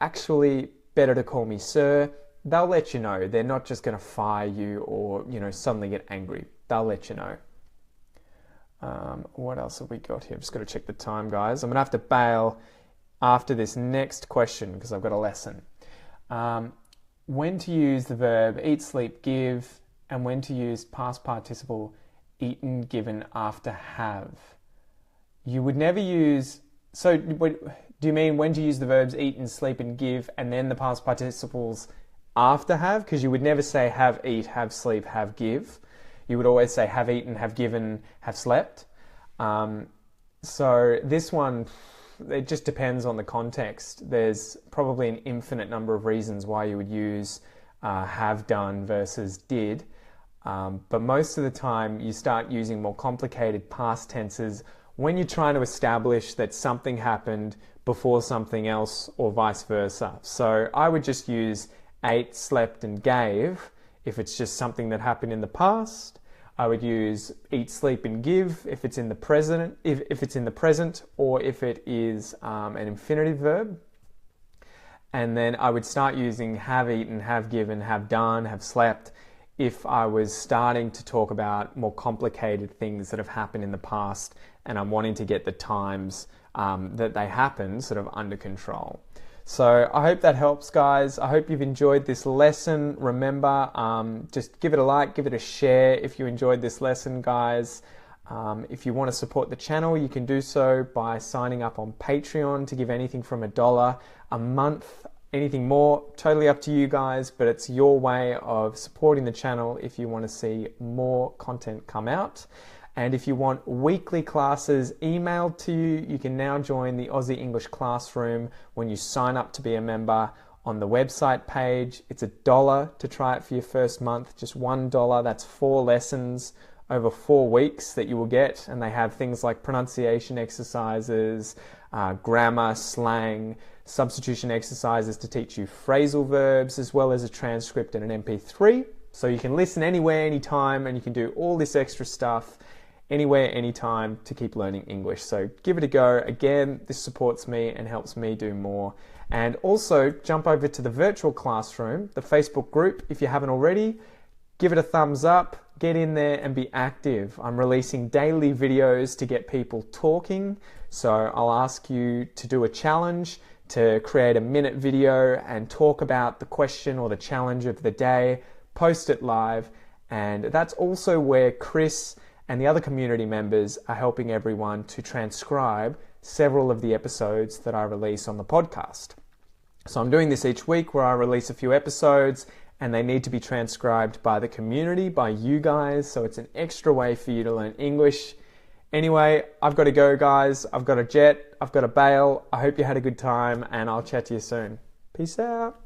actually better to call me sir, they'll let you know. They're not just going to fire you or, you know, suddenly get angry. They'll let you know. What else have we got here? I'm just going to check the time, guys. I'm going to have to bail after this next question because I've got a lesson. When to use the verb eat, sleep, give, and when to use past participle eaten, given after have. You would never use... So do you mean when to use the verbs eat and sleep and give and then the past participles after have? Because you would never say have, eat, have, sleep, have, give. You would always say have eaten, have given, have slept. So this one, it just depends on the context. There's probably an infinite number of reasons why you would use have done versus did. But most of the time you start using more complicated past tenses when you're trying to establish that something happened before something else or vice versa. So I would just use ate, slept, and gave if it's just something that happened in the past. I would use eat, sleep, and give if it's in the present, if it's in the present, or if it is an infinitive verb. And then I would start using have eaten, have given, have done, have slept if I was starting to talk about more complicated things that have happened in the past and I'm wanting to get the times that they happen sort of under control. So I hope that helps, guys. I hope you've enjoyed this lesson. Remember, just give it a like, give it a share if you enjoyed this lesson, guys. If you want to support the channel, you can do so by signing up on Patreon to give anything from $1 a month. Anything more, totally up to you guys, but it's your way of supporting the channel if you want to see more content come out. And if you want weekly classes emailed to you, you can now join the Aussie English Classroom when you sign up to be a member on the website page. It's $1 to try it for your first month, just $1. That's 4 lessons over 4 weeks that you will get, and they have things like pronunciation exercises, grammar, slang, substitution exercises to teach you phrasal verbs, as well as a transcript and an MP3. So you can listen anywhere, anytime, and you can do all this extra stuff anywhere, anytime to keep learning English. So give it a go. Again, this supports me and helps me do more. And also jump over to the virtual classroom, the Facebook group, if you haven't already. Give it a thumbs up, get in there and be active. I'm releasing daily videos to get people talking. So I'll ask you to do a challenge, to create a minute video and talk about the question or the challenge of the day, post it live. And that's also where Chris and the other community members are helping everyone to transcribe several of the episodes that I release on the podcast. So I'm doing this each week where I release a few episodes and they need to be transcribed by the community, by you guys. So it's an extra way for you to learn English. Anyway, I've got to go, guys. I've got a jet. I've got to bail. I hope you had a good time and I'll chat to you soon. Peace out.